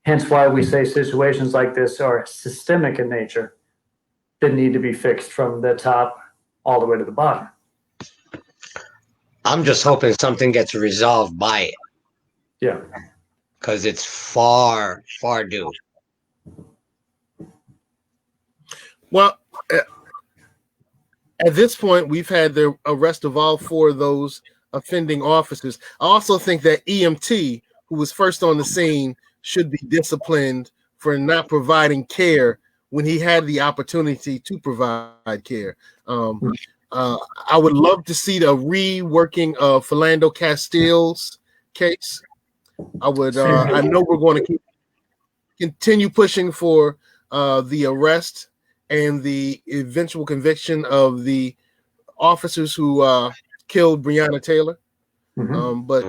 Hence why we say situations like this are systemic in nature that need to be fixed from the top all the way to the bottom. I'm just hoping something gets resolved by it. Yeah. Because it's far due. Well, at this point, we've had the arrest of all 4 of those offending officers. I also think that EMT, who was first on the scene, should be disciplined for not providing care when he had the opportunity to provide care. I would love to see the reworking of Philando Castile's case. I would. I know we're going to continue pushing for the arrest and the eventual conviction of the officers who killed Breonna Taylor. But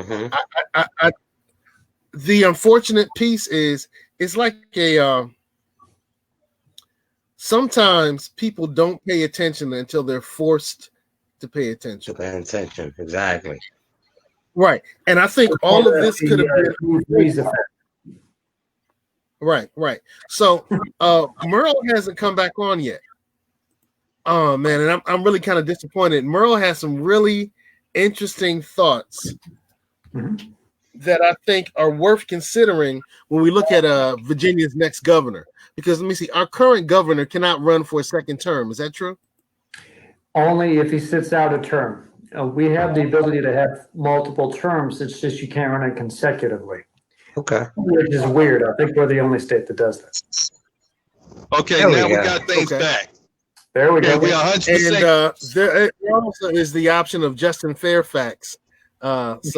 the unfortunate piece is it's like a sometimes people don't pay attention until they're forced to pay attention. Exactly. Right. And I think all of this could have been right. So Merle hasn't come back on yet. Oh man, and I'm really kind of disappointed. Merle has some really interesting thoughts that I think are worth considering when we look at Virginia's next governor. Because let me see, our current governor cannot run for a second term. Is that true? Only if he sits out a term. We have the ability to have multiple terms. It's just you can't run it consecutively. Okay. Which is weird. I think we're the only state that does that. Okay, now we got things back. There we go. We are 100%. And there also is the option of Justin Fairfax. Let's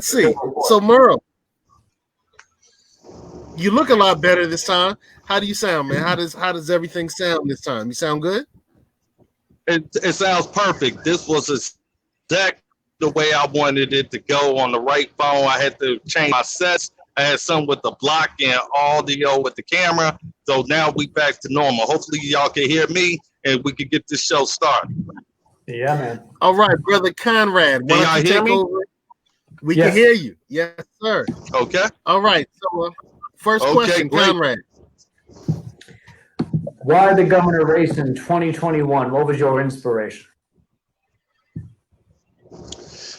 see. So Merle, you look a lot better this time. How do you sound, man? How does everything sound this time? You sound good? It sounds perfect. This was exactly the way I wanted it to go on the right phone. I had to change my sets. I had some with the block and audio with the camera. So now we back to normal. Hopefully y'all can hear me and we can get this show started. Yeah, man. All right, brother Conrad. Can y'all hear me? Over? We can hear you. Yes, sir. Okay. All right. So first question, great. Conrad. Why the governor race in 2021? What was your inspiration?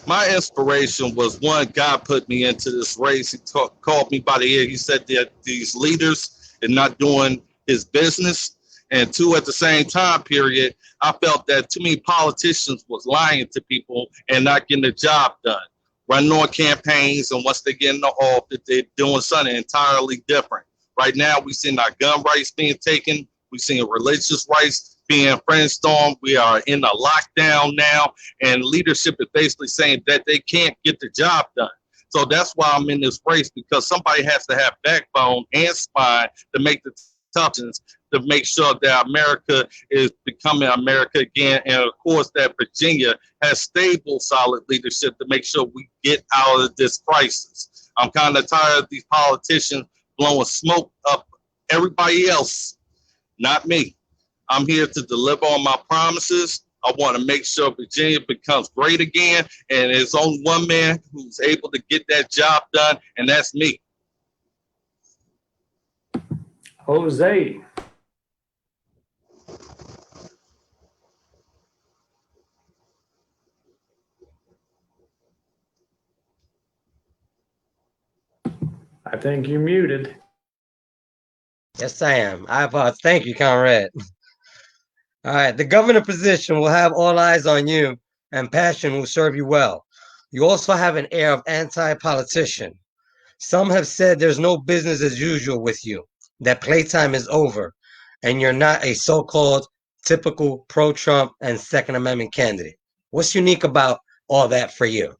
My inspiration was, one, God put me into this race. He called me by the ear. He said that these leaders are not doing his business. And 2, at the same time period, I felt that too many politicians was lying to people and not getting the job done. Running on campaigns, and once they get in the office, they're doing something entirely different. Right now, we've seen our gun rights being taken. We've seen religious rights being brainstormed. We are in a lockdown now, and leadership is basically saying that they can't get the job done. So that's why I'm in this race, because somebody has to have backbone and spine to make the tough decisions, to make sure that America is becoming America again. And of course, that Virginia has stable, solid leadership to make sure we get out of this crisis. I'm kind of tired of these politicians blowing smoke up everybody else, not me. I'm here to deliver on my promises. I want to make sure Virginia becomes great again, and there's only one man who's able to get that job done, and that's me. Jose. I think you're muted. Yes, I am. Thank you, Conrad. All right. The governor position will have all eyes on you, and passion will serve you well. You also have an air of anti-politician. Some have said there's no business as usual with you, that playtime is over, and you're not a so-called typical pro-Trump and Second Amendment candidate. What's unique about all that for you?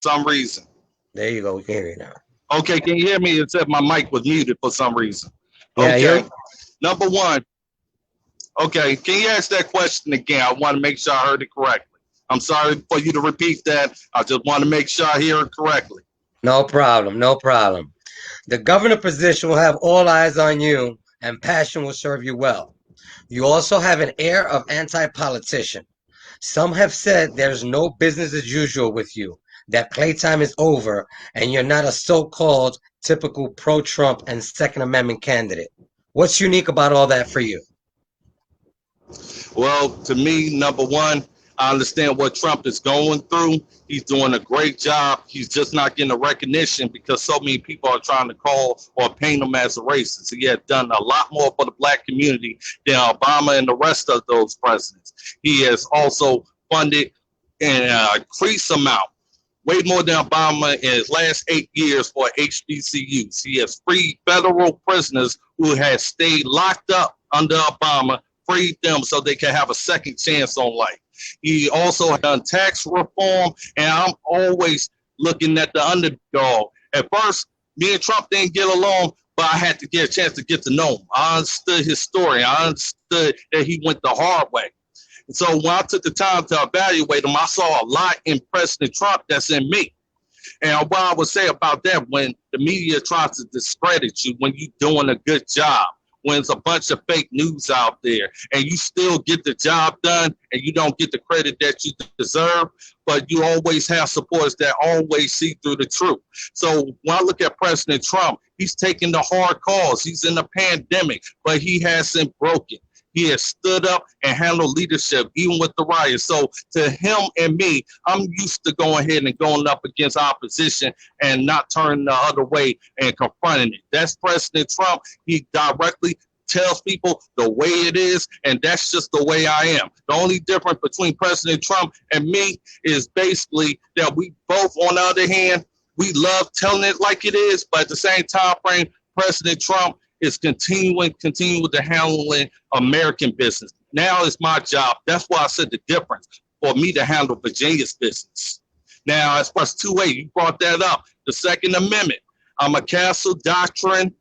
Some reason. There you go. We can hear you now. Okay, can you hear me? It said my mic was muted for some reason. Yeah, okay. Number one. Okay, can you ask that question again? I want to make sure I heard it correctly. I'm sorry for you to repeat that. I just want to make sure I hear it correctly. No problem. No problem. The governor position will have all eyes on you, and passion will serve you well. You also have an air of anti-politician. Some have said there's no business as usual with you, that playtime is over, and you're not a so-called typical pro-Trump and Second Amendment candidate. What's unique about all that for you? Well, to me, number one, I understand what Trump is going through. He's doing a great job. He's just not getting the recognition because so many people are trying to call or paint him as a racist. He has done a lot more for the black community than Obama and the rest of those presidents. He has also funded an increased amount, way more than Obama in his last 8 years for HBCUs. He has freed federal prisoners who had stayed locked up under Obama, freed them so they can have a second chance on life. He also done tax reform, and I'm always looking at the underdog. At first, me and Trump didn't get along, but I had to get a chance to get to know him. I understood his story. I understood that he went the hard way. And so when I took the time to evaluate him, I saw a lot in President Trump that's in me. And what I would say about that, when the media tries to discredit you, when you're doing a good job, when it's a bunch of fake news out there and you still get the job done and you don't get the credit that you deserve, but you always have supporters that always see through the truth. So when I look at President Trump, he's taking the hard calls. He's in a pandemic, but he hasn't broken. He has stood up and handled leadership, even with the riots. So to him and me, I'm used to going ahead and going up against opposition and not turning the other way and confronting it. That's President Trump. He directly tells people the way it is, and that's just the way I am. The only difference between President Trump and me is basically that we both, on the other hand, we love telling it like it is, but at the same time frame, President Trump is continuing to handling American business. Now it's my job. That's why I said the difference for me to handle Virginia's business. Now, as far as 2A, you brought that up. The Second Amendment. I'm a Castle Doctrine.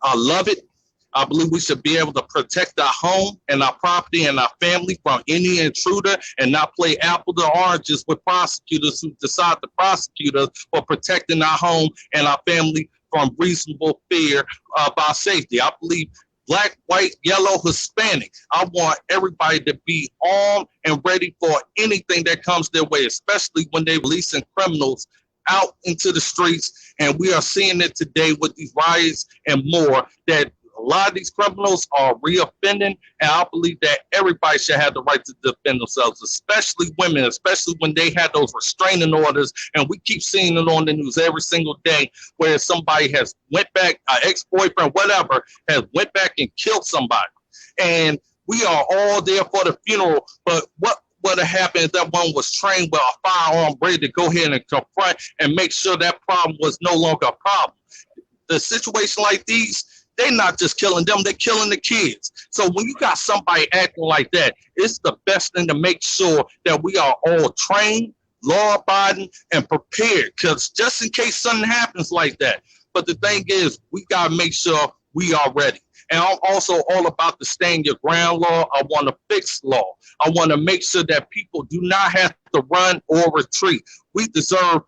I love it. I believe we should be able to protect our home and our property and our family from any intruder and not play apple to oranges with prosecutors who decide to prosecute us for protecting our home and our family from reasonable fear of our safety. I believe black, white, yellow, Hispanic. I want everybody to be armed and ready for anything that comes their way, especially when they're releasing criminals out into the streets. And we are seeing it today with these riots and more, that a lot of these criminals are reoffending, and I believe that everybody should have the right to defend themselves, especially women, especially when they had those restraining orders. And we keep seeing it on the news every single day where somebody has went back, an ex-boyfriend, whatever, has went back and killed somebody. And we are all there for the funeral, but what would have happened if that one was trained with a firearm ready to go ahead and confront and make sure that problem was no longer a problem? The situation like these, they're not just killing them, they're killing the kids. So when you got somebody acting like that, it's the best thing to make sure that we are all trained, law-abiding, and prepared, because just in case something happens like that. But the thing is, we got to make sure we are ready. And I'm also all about the stand your ground law. I want to fix law. I want to make sure that people do not have to run or retreat. We deserve,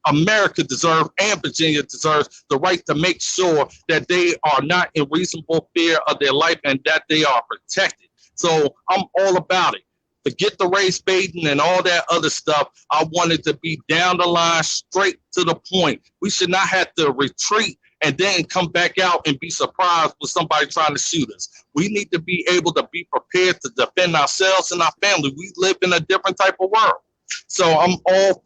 America deserves, and Virginia deserves the right to make sure that they are not in reasonable fear of their life and that they are protected. So I'm all about it. Forget the race baiting and all that other stuff. I want it to be down the line, straight to the point. We should not have to retreat and then come back out and be surprised with somebody trying to shoot us. We need to be able to be prepared to defend ourselves and our family. We live in a different type of world. So I'm all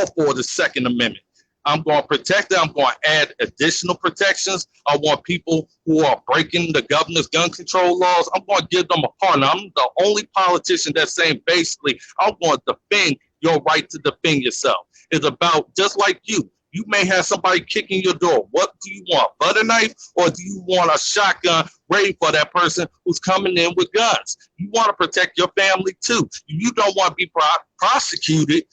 for the Second Amendment. I'm going to protect it. I'm going to add additional protections. I want people who are breaking the governor's gun control laws, I'm going to give them a partner. I'm the only politician that's saying basically, I'm going to defend your right to defend yourself. It's about, just like you may have somebody kicking your door. What do you want, butter knife, or do you want a shotgun ready for that person who's coming in with guns? You want to protect your family too. You don't want to be prosecuted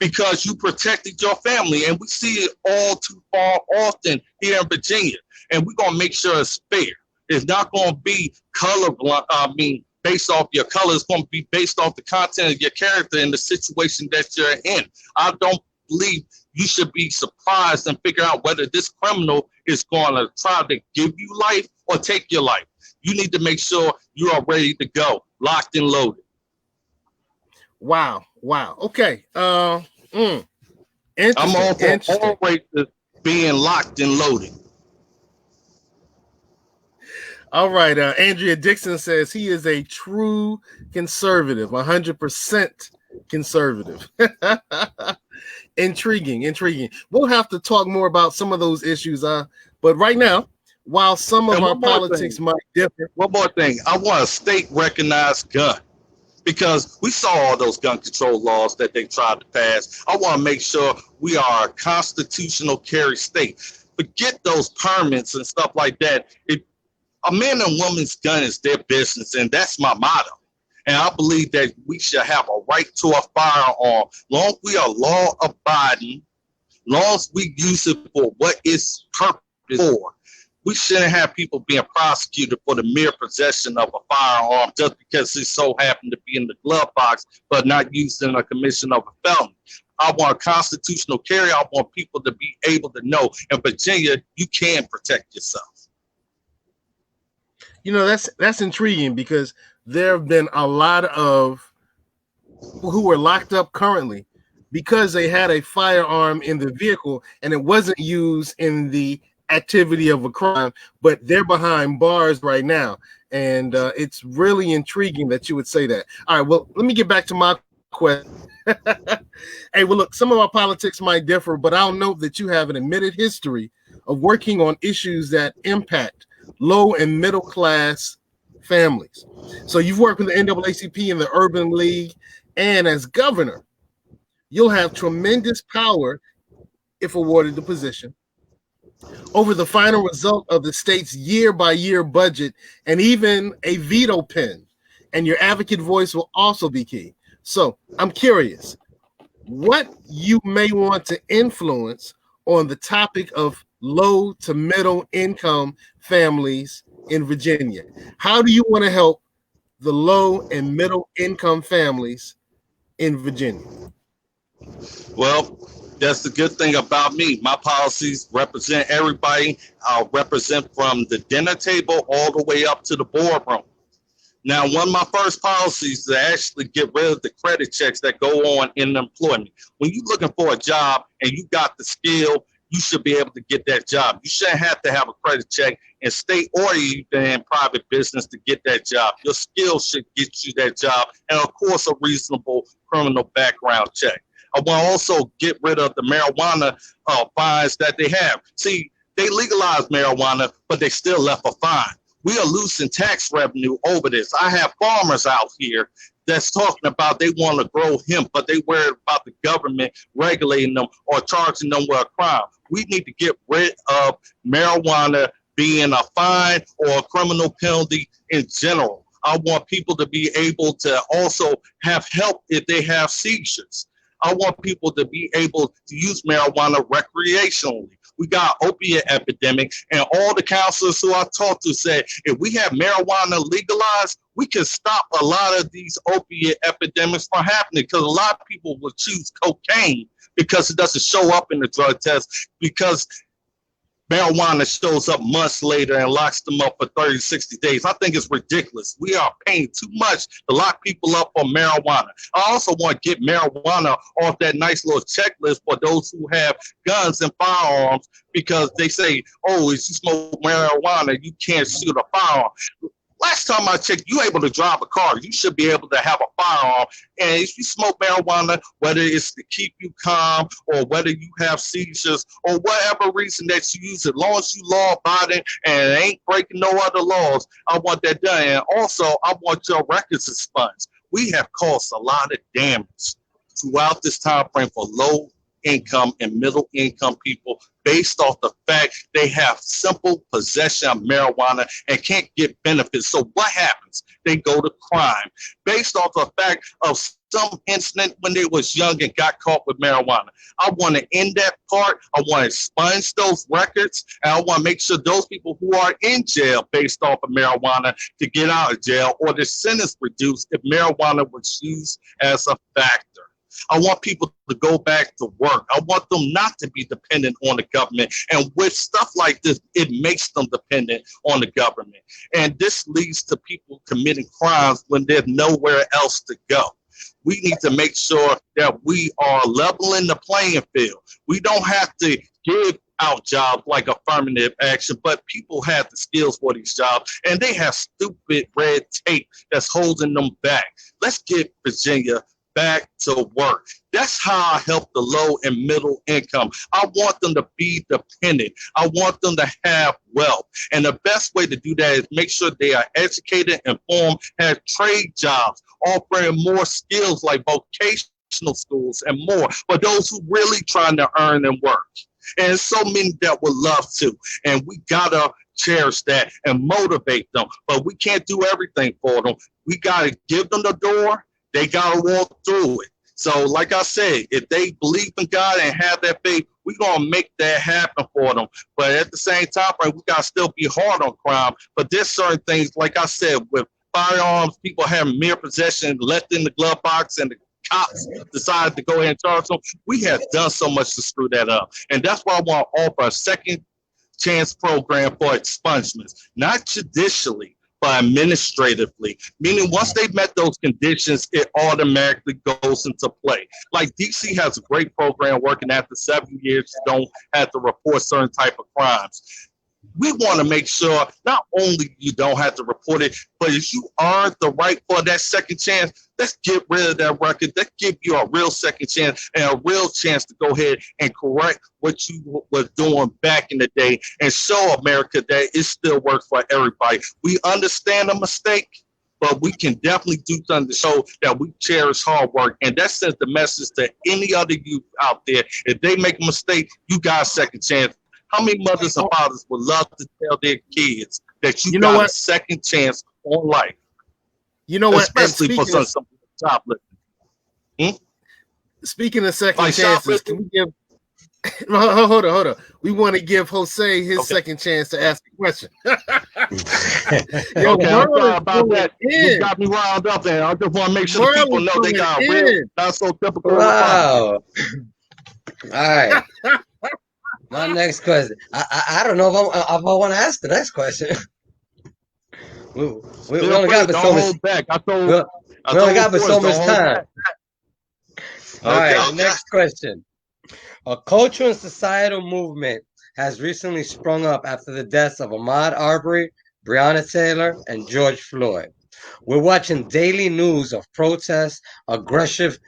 because you protected your family. And we see it all too far often here in Virginia. And we're going to make sure it's fair. It's not going to be colorblind, based off your color. It's going to be based off the content of your character and the situation that you're in. I don't believe you should be surprised and figure out whether this criminal is going to try to give you life or take your life. You need to make sure you are ready to go, locked and loaded. Wow. Okay. Interesting. I'm all for Interesting. all races being locked and loaded. All right. Andrea Dixon says he is a true conservative, 100% conservative. Intriguing. We'll have to talk more about some of those issues. But right now, while some of our politics might differ. One more thing. I want a state recognized gun, because we saw all those gun control laws that they tried to pass. I want to make sure we are a constitutional carry state. Forget those permits and stuff like that. A man and woman's gun is their business, and that's my motto. And I believe that we should have a right to a firearm, long as we are law abiding, long as we use it for what it's purpose for. We shouldn't have people being prosecuted for the mere possession of a firearm just because it so happened to be in the glove box, but not used in a commission of a felony. I want a constitutional carry. I want people to be able to know in Virginia, you can protect yourself. You know, that's intriguing, because there have been a lot of people who were locked up currently because they had a firearm in the vehicle and it wasn't used in the activity of a crime, but they're behind bars right now. And it's really intriguing that you would say that. All right, well, let me get back to my question. Hey, well, look, some of our politics might differ, but I'll note that you have an admitted history of working on issues that impact low and middle class families. So you've worked with the NAACP and the Urban League, and as governor, you'll have tremendous power if awarded the position over the final result of the state's year-by-year budget, and even a veto pen, and your advocate voice will also be key. So I'm curious what you may want to influence on the topic of low to middle income families in Virginia. How do you want to help the low and middle income families in Virginia? Well, that's the good thing about me. My policies represent everybody. I'll represent from the dinner table all the way up to the boardroom. Now, one of my first policies is to actually get rid of the credit checks that go on in employment. When you're looking for a job and you got the skill, you should be able to get that job. You shouldn't have to have a credit check in state or even in private business to get that job. Your skills should get you that job, and of course, a reasonable criminal background check. I want to also get rid of the marijuana fines that they have. See, they legalized marijuana, but they still left a fine. We are losing tax revenue over this. I have farmers out here that's talking about they want to grow hemp, but they worried about the government regulating them or charging them with a crime. We need to get rid of marijuana being a fine or a criminal penalty in general. I want people to be able to also have help if they have seizures. I want people to be able to use marijuana recreationally. We got opiate epidemic, and all the counselors who I talked to said, if we have marijuana legalized, we can stop a lot of these opiate epidemics from happening, because a lot of people will choose cocaine because it doesn't show up in the drug test, because marijuana shows up months later and locks them up for 30, 60 days. I think it's ridiculous. We are paying too much to lock people up on marijuana. I also want to get marijuana off that nice little checklist for those who have guns and firearms, because they say, oh, if you smoke marijuana, you can't shoot a firearm. Last time I checked, you're able to drive a car. You should be able to have a firearm. And if you smoke marijuana, whether it's to keep you calm or whether you have seizures or whatever reason that you use it, as long as you law-abiding and it ain't breaking no other laws, I want that done. And also, I want your records expunged. We have caused a lot of damage throughout this time frame for low income and middle income people, based off the fact they have simple possession of marijuana and can't get benefits. So what happens? They go to crime based off the fact of some incident when they was young and got caught with marijuana. I want to end that part. I want to expunge those records, and I want to make sure those people who are in jail based off of marijuana to get out of jail, or their sentence reduced if marijuana was used as a factor. I want people to go back to work. I want them not to be dependent on the government. And with stuff like this, it makes them dependent on the government. And this leads to people committing crimes when there's nowhere else to go. We need to make sure that we are leveling the playing field. We don't have to give out jobs like affirmative action, but people have the skills for these jobs, and they have stupid red tape that's holding them back. Let's get Virginia back to work. That's how I help the low and middle income. I want them to be dependent. I want them to have wealth. And the best way to do that is make sure they are educated, informed, have trade jobs, offering more skills like vocational schools and more for those who really trying to earn and work. And so many that would love to. And we gotta cherish that and motivate them. But we can't do everything for them. We gotta give them the door. They gotta walk through it. So like I said, if they believe in God and have that faith, we're gonna make that happen for them. But at the same time, we gotta still be hard on crime. But there's certain things, like I said, with firearms, people having mere possession left in the glove box, and the cops decided to go ahead and charge them. We have done so much to screw that up. And that's why I want to offer a second chance program for expungements, not judicially, but administratively, meaning once they've met those conditions, it automatically goes into play. Like DC has a great program working after 7 years, you don't have to report certain type of crimes. We want to make sure not only you don't have to report it, but if you earned the right for that second chance, let's get rid of that record. Let's give you a real second chance and a real chance to go ahead and correct what you were doing back in the day and show America that it still works for everybody. We understand a mistake, but we can definitely do something to show that we cherish hard work. And that sends the message to any other youth out there. If they make a mistake, you got a second chance. How many mothers and fathers would love to tell their kids that you got a second chance on life? You know what? Especially for some shoplifting. Speaking of second chances, can we give? Hold on. We want to give Jose his second chance to ask a question. Yo, okay, I'm sorry about that. You got me riled up there. I just want to make sure people know they got real, not so typical. Wow. All right. My next question. I don't know if I want to ask the next question. We only got but so much. We only got but so much time. All right. Next question. A cultural and societal movement has recently sprung up after the deaths of Ahmaud Arbery, Breonna Taylor, and George Floyd. We're watching daily news of protests, aggressive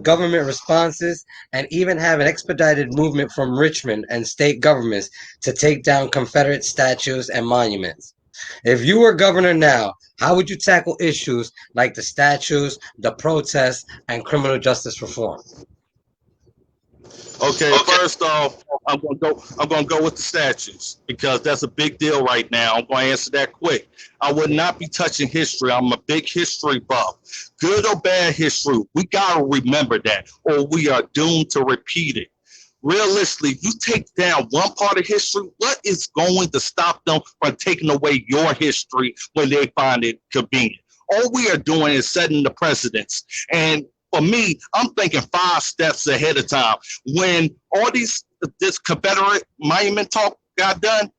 government responses, and even have an expedited movement from Richmond and state governments to take down Confederate statues and monuments. If you were governor now, how would you tackle issues like the statues, the protests, and criminal justice reform? Okay, first off, I'm gonna go with the statues because that's a big deal right now. I'm gonna answer that quick. I would not be touching history. I'm a big history buff. Good or bad history, we gotta remember that, or we are doomed to repeat it. Realistically, if you take down one part of history, what is going to stop them from taking away your history when they find it convenient? All we are doing is setting the precedents. And for me, I'm thinking 5 steps ahead of time. When all this Confederate monument talk got done,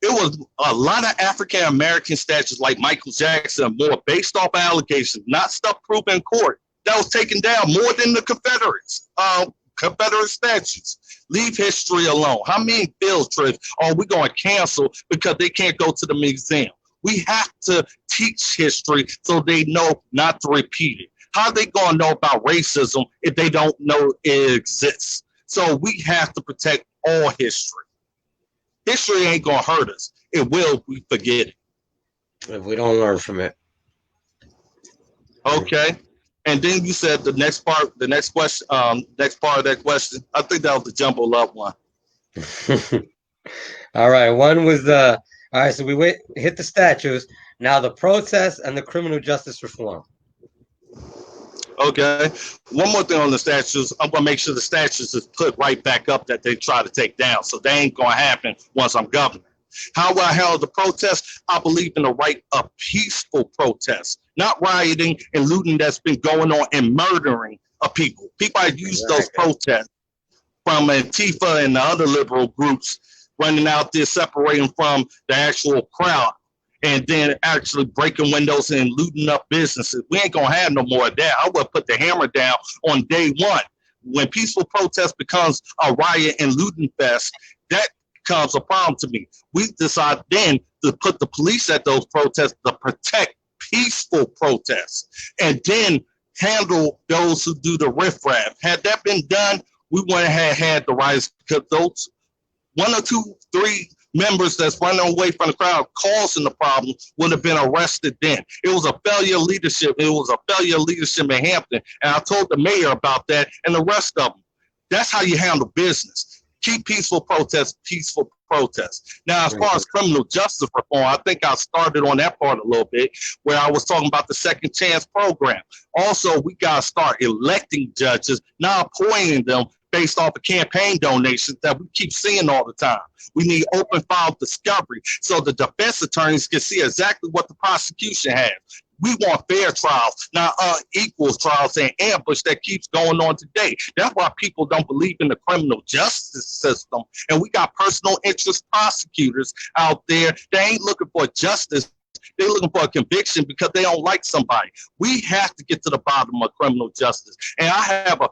it was a lot of African-American statues like Michael Jackson, more based off allegations, not stuff proven in court, that was taken down more than the Confederates. Confederate statues. Leave history alone. How many field trips are we going to cancel because they can't go to the museum? We have to teach history so they know not to repeat it. How are they going to know about racism if they don't know it exists? So we have to protect all history. History ain't going to hurt us. It will if we forget it. If we don't learn from it. Okay. And then you said the next part of that question, I think that was the jumbled up one. All right. One was all right, so we hit the statues. Now the protests and the criminal justice reform. Okay. One more thing on the statues. I'm going to make sure the statues is put right back up that they try to take down. So that ain't going to happen once I'm governor. How will I handle the protest? I believe in the right of peaceful protest, not rioting and looting that's been going on and murdering of people. People have used those protests from Antifa and the other liberal groups running out there separating from the actual crowd and then actually breaking windows and looting up businesses. We ain't gonna have no more of that. I would put the hammer down on day one. When peaceful protest becomes a riot and looting fest, that becomes a problem to me. We decide then to put the police at those protests to protect peaceful protests, and then handle those who do the riffraff. Had that been done, we wouldn't have had the riots, because those 1 or 2, 3 members that's running away from the crowd causing the problem would have been arrested then. It was a failure of leadership. It was a failure of leadership in Hampton. And I told the mayor about that and the rest of them. That's how you handle business. Keep peaceful protests, peaceful protests. Now, as far as criminal justice reform, I think I started on that part a little bit, where I was talking about the second chance program. Also, we got to start electing judges, not appointing them based off of campaign donations that we keep seeing all the time. We need open file discovery so the defense attorneys can see exactly what the prosecution has. We want fair trials, not unequal trials and ambush that keeps going on today. That's why people don't believe in the criminal justice system. And we got personal interest prosecutors out there that ain't looking for justice. They're looking for a conviction because they don't like somebody. We have to get to the bottom of criminal justice. And I have a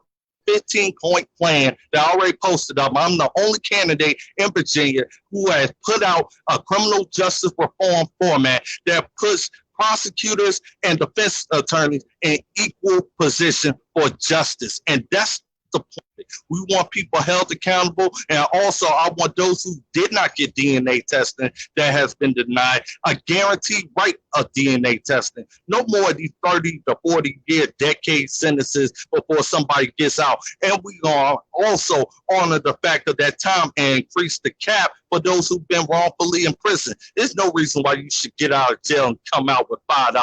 15-point plan that I already posted up. I'm the only candidate in Virginia who has put out a criminal justice reform format that puts prosecutors and defense attorneys in equal position for justice. And that's the point. We want people held accountable, and also I want those who did not get DNA testing that has been denied a guaranteed right of DNA testing. No more of these 30 to 40 year decade sentences before somebody gets out. And we are also honor the fact of that time and increase the cap for those who've been wrongfully in prison. There's no reason why you should get out of jail and come out with $5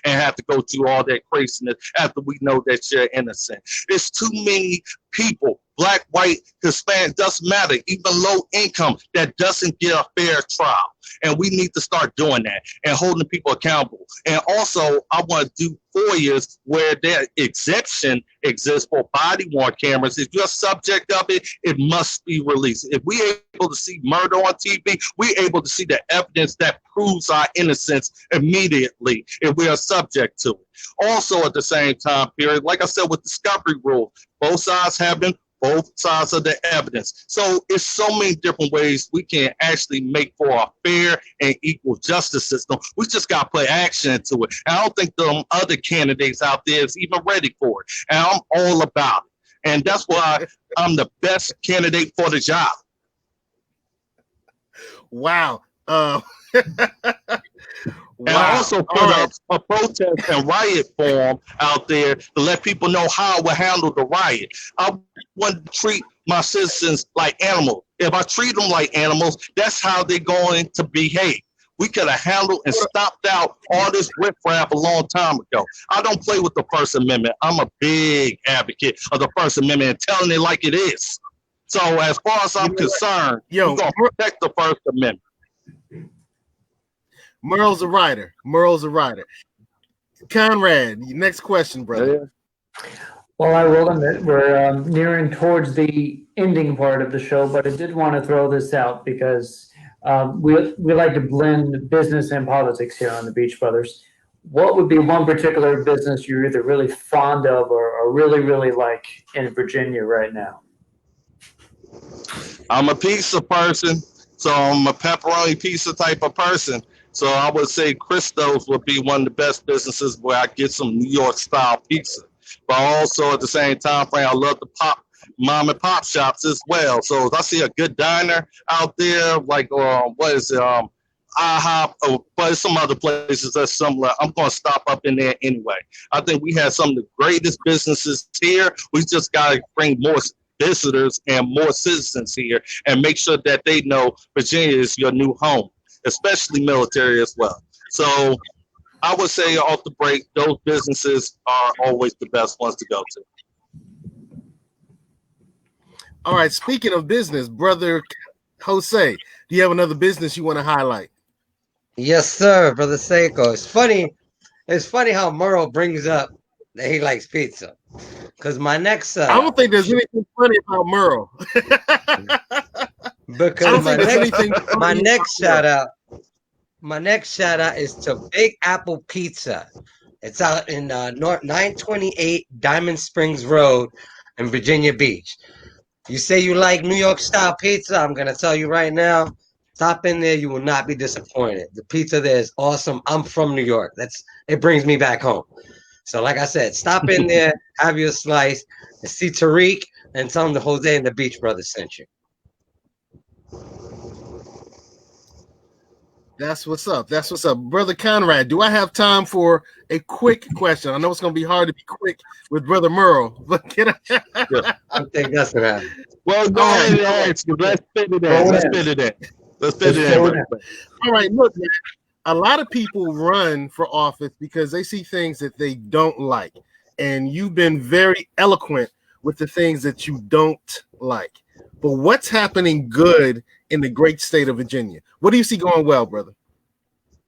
and have to go through all that craziness after we know that you're innocent. There's too many people, black, white, Hispanic, doesn't matter, even low income, that doesn't get a fair trial. And we need to start doing that and holding people accountable. And also, I want to do 4 years where that exemption exists for body-worn cameras. If you're a subject of it, it must be released. If we're able to see murder on TV, we're able to see the evidence that proves our innocence immediately if we are subject to it. Also, at the same time period, like I said, with discovery rules, both sides have them, both sides of the evidence. So it's so many different ways we can actually make for a fair and equal justice system. We just got to put action into it. And I don't think the other candidates out there is even ready for it. And I'm all about it. And that's why I'm the best candidate for the job. Wow. And I also put up a protest and riot form out there to let people know how I would handle the riot. I want to treat my citizens like animals. If I treat them like animals, that's how they're going to behave. We could have handled and stopped out all this riffraff a long time ago. I don't play with the First Amendment. I'm a big advocate of the First Amendment and telling it like it is. So as far as I'm concerned, we're going to protect the First Amendment. Merle's a writer. Conrad, next question, brother. Well, I will admit we're nearing towards the ending part of the show, but I did want to throw this out because we like to blend business and politics here on the Beach Brothers. What would be one particular business you're either really fond of or really, really like in Virginia right now? I'm a pizza person, so I'm a pepperoni pizza type of person. So I would say Christo's would be one of the best businesses where I get some New York style pizza. But also at the same time frame, I love the mom and pop shops as well. So if I see a good diner out there, like IHOP, but some other places that's similar, I'm going to stop up in there anyway. I think we have some of the greatest businesses here. We just got to bring more visitors and more citizens here and make sure that they know Virginia is your new home, especially military as well. So I would say off the break, those businesses are always the best ones to go to. All right, speaking of business, brother Jose, do you have another business you want to highlight? Yes, sir, brother Seiko. It's funny how Merle brings up that he likes pizza. Because my next I don't think there's anything funny about Merle. Because my next shout out My next shout out is to Big Apple Pizza. It's out in 928 Diamond Springs Road in Virginia Beach. You say you like New York style pizza, I'm going to tell you right now, stop in there, you will not be disappointed. The pizza there is awesome. I'm from New York. It brings me back home. So like I said, stop in there, have your slice, and see Tariq, and tell him the Jose and the Beach Brothers sent you. That's what's up. That's what's up. Brother Conrad, do I have time for a quick question? I know it's going to be hard to be quick with Brother Merle, but can I? I think that's going to happen. Well, go ahead and ask. Let's fit it in. Let's fit it in. Let's fit it in. All right, look, man. A lot of people run for office because they see things that they don't like. And you've been very eloquent with the things that you don't like. But what's happening good in the great state of Virginia? What do you see going well, brother?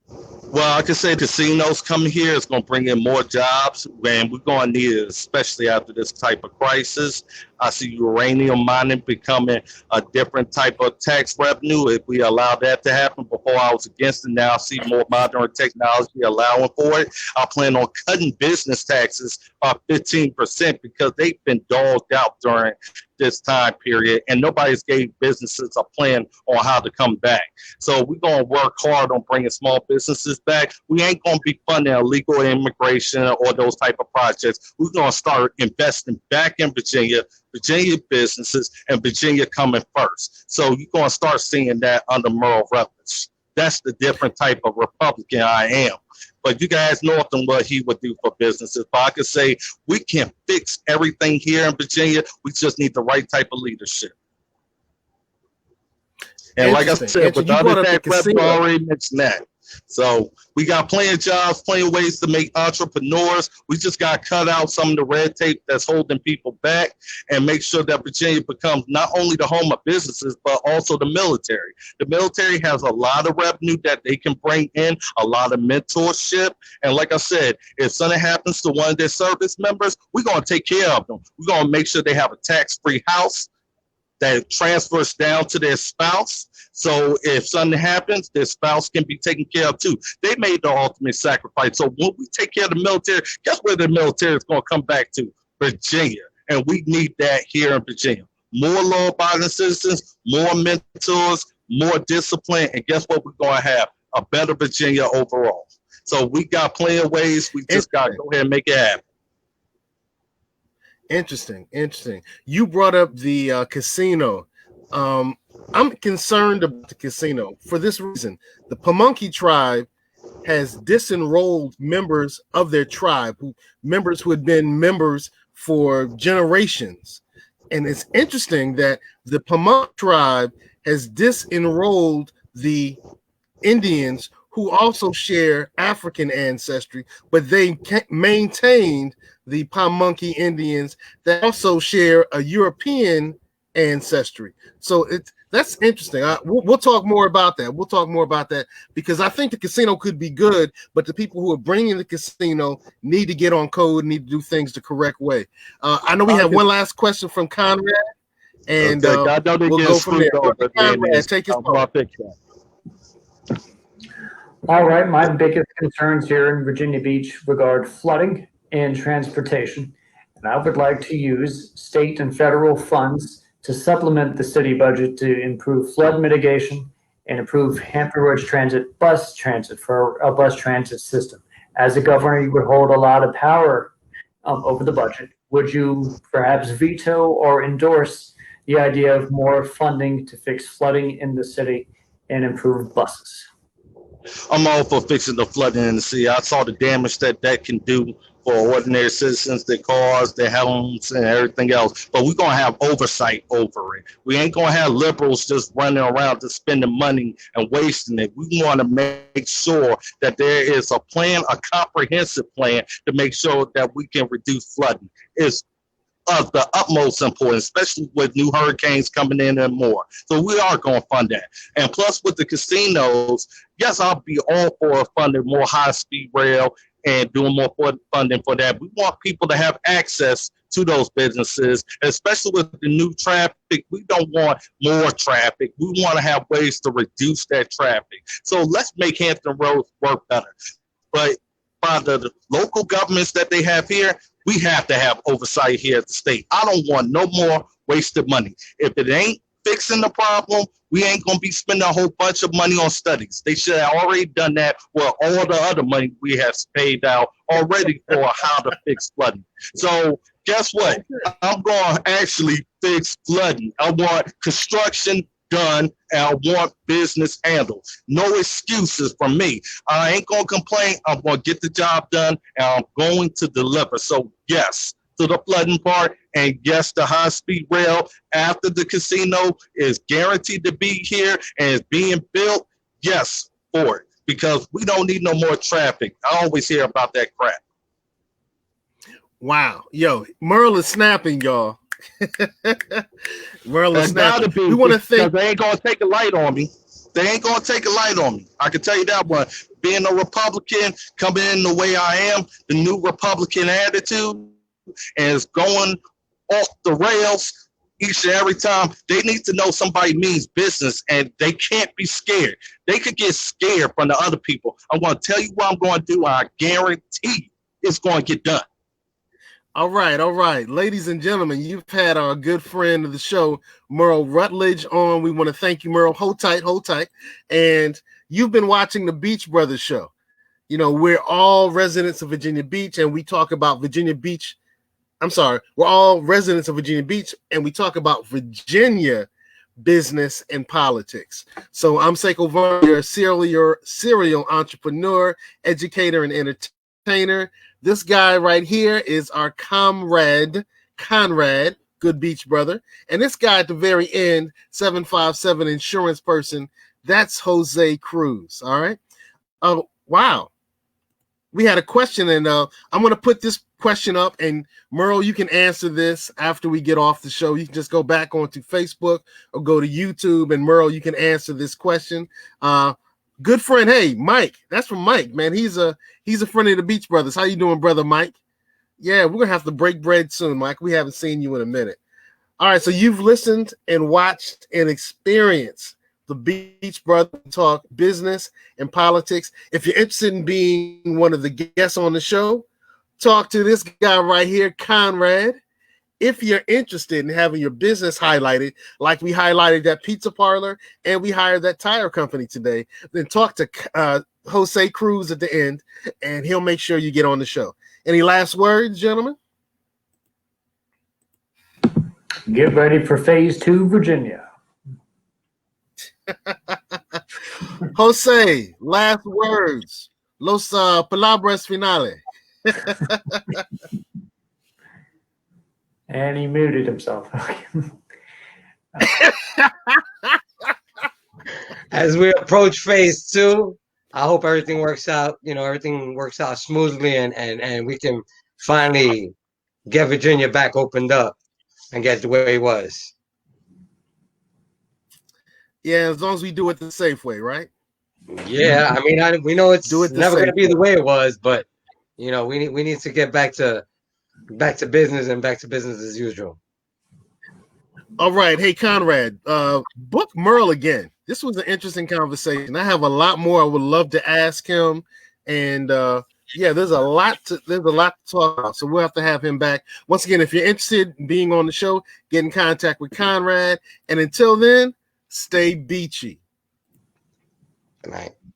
Well, I can say casinos coming here is going to bring in more jobs, and we're going to need it, especially after this type of crisis. I see uranium mining becoming a different type of tax revenue. If we allow that to happen, before I was against it, now I see more modern technology allowing for it. I plan on cutting business taxes by 15% because they've been dogged out during this time period, and nobody's gave businesses a plan on how to come back. So we're going to work hard on bringing small businesses back. We ain't going to be funding illegal immigration or those type of projects. We're going to start investing back in Virginia businesses, and Virginia coming first. So you're going to start seeing that under Merle Rutledge. That's the different type of Republican I am. But you guys know what he would do for businesses. But I could say we can fix everything here in Virginia. We just need the right type of leadership. And like I said, with other tax revenue, I already mentioned that. So we got plenty of jobs, plenty of ways to make entrepreneurs. We just got to cut out some of the red tape that's holding people back and make sure that Virginia becomes not only the home of businesses, but also the military. The military has a lot of revenue that they can bring in, a lot of mentorship. And like I said, if something happens to one of their service members, we're going to take care of them. We're going to make sure they have a tax-free house that transfers down to their spouse. So if something happens, their spouse can be taken care of too. They made the ultimate sacrifice. So when we take care of the military, guess where the military is going to come back to? Virginia. And we need that here in Virginia. More law-abiding citizens, more mentors, more discipline. And guess what we're going to have? A better Virginia overall. So we got plenty of ways. We just got to go ahead and make it happen. Interesting. You brought up the casino. I'm concerned about the casino for this reason. The Pamunkey tribe has disenrolled members of their tribe, members who had been members for generations. And it's interesting that the Pamunkey tribe has disenrolled the Indians who also share African ancestry, but they maintained the Pamunkey Indians that also share a European ancestry. So that's interesting. We'll talk more about that. We'll talk more about that because I think the casino could be good, but the people who are bringing the casino need to get on code, need to do things the correct way. I know we have one last question from Conrad, and we'll go from there. Conrad, take us home. All right, my biggest concerns here in Virginia Beach regard flooding and transportation. And I would like to use state and federal funds to supplement the city budget to improve flood mitigation and improve Hampton Roads Transit bus transit for a bus transit system. As a governor, you would hold a lot of power over the budget. Would you perhaps veto or endorse the idea of more funding to fix flooding in the city and improve buses? I'm all for fixing the flooding in the city. I saw the damage that can do for ordinary citizens, their cars, their homes, and everything else. But we're going to have oversight over it. We ain't going to have liberals just running around just spending money and wasting it. We want to make sure that there is a plan, a comprehensive plan to make sure that we can reduce flooding. It's of the utmost importance, especially with new hurricanes coming in and more. So we are going to fund that. And plus with the casinos, yes, I'll be all for funding more high-speed rail and doing more funding for that. We want people to have access to those businesses, especially with the new traffic. We don't want more traffic. We want to have ways to reduce that traffic. So let's make Hampton Roads work better. But by the local governments that they have here, we have to have oversight here at the state. I don't want no more wasted money. If it ain't fixing the problem, we ain't going to be spending a whole bunch of money on studies. They should have already done that with all the other money we have paid out already for how to fix flooding. So guess what? I'm going to actually fix flooding. I want construction done, and I want business handled. No excuses from me. I ain't going to complain. I'm going to get the job done, and I'm going to deliver. So yes to the flooding part, and yes, the high-speed rail after the casino is guaranteed to be here and is being built. Yes, for it, because we don't need no more traffic. I always hear about that crap. Wow. Yo, Merle is snapping, y'all. Merle is snapping. We want to thank. They ain't going to take a light on me. They ain't going to take a light on me. I can tell you that one. Being a Republican, coming in the way I am, the new Republican attitude, and it's going off the rails each and every time. They need to know somebody means business, and they can't be scared. They could get scared from the other people. I'm going to tell you what I'm going to do. I guarantee it's going to get done. All right. Ladies and gentlemen, you've had our good friend of the show, Merle Rutledge, on. We want to thank you, Merle. Hold tight. And you've been watching the Beach Brothers show. You know, we're all residents of Virginia Beach, and we talk about Virginia Beach. We're all residents of Virginia Beach, and we talk about Virginia business and politics. So I'm Seiko Varner, serial entrepreneur, educator, and entertainer. This guy right here is our comrade, Conrad, good beach brother. And this guy at the very end, 757 insurance person, that's Jose Cruz. All right. Oh, wow. We had a question, and I'm going to put this question up, and Merle, you can answer this after we get off the show. You can just go back onto Facebook or go to YouTube, and Merle, you can answer this question. Good friend, hey, Mike. That's from Mike, man. He's a friend of the Beach Brothers. How you doing, brother Mike? Yeah, we're going to have to break bread soon, Mike. We haven't seen you in a minute. All right, so you've listened and watched and experienced the Beach Brothers talk business and politics. If you're interested in being one of the guests on the show, talk to this guy right here, Conrad. If you're interested in having your business highlighted, like we highlighted that pizza parlor and we hired that tire company today, then talk to Jose Cruz at the end, and he'll make sure you get on the show. Any last words, gentlemen? Get ready for phase 2, Virginia. Jose, last words. Los palabras finales. And he muted himself. As we approach phase 2, I hope everything works out. Everything works out smoothly, and we can finally get Virginia back opened up and get the way it was. Yeah, as long as we do it the safe way, right? Yeah, I mean, we know it's never going to be the way it was, but we need to get back to business and back to business as usual. All right, hey Conrad, book Merle again. This was an interesting conversation. I have a lot more I would love to ask him, and there's a lot to talk about. So we'll have to have him back once again. If you're interested in being on the show, get in contact with Conrad, and until then, stay beachy. Good night.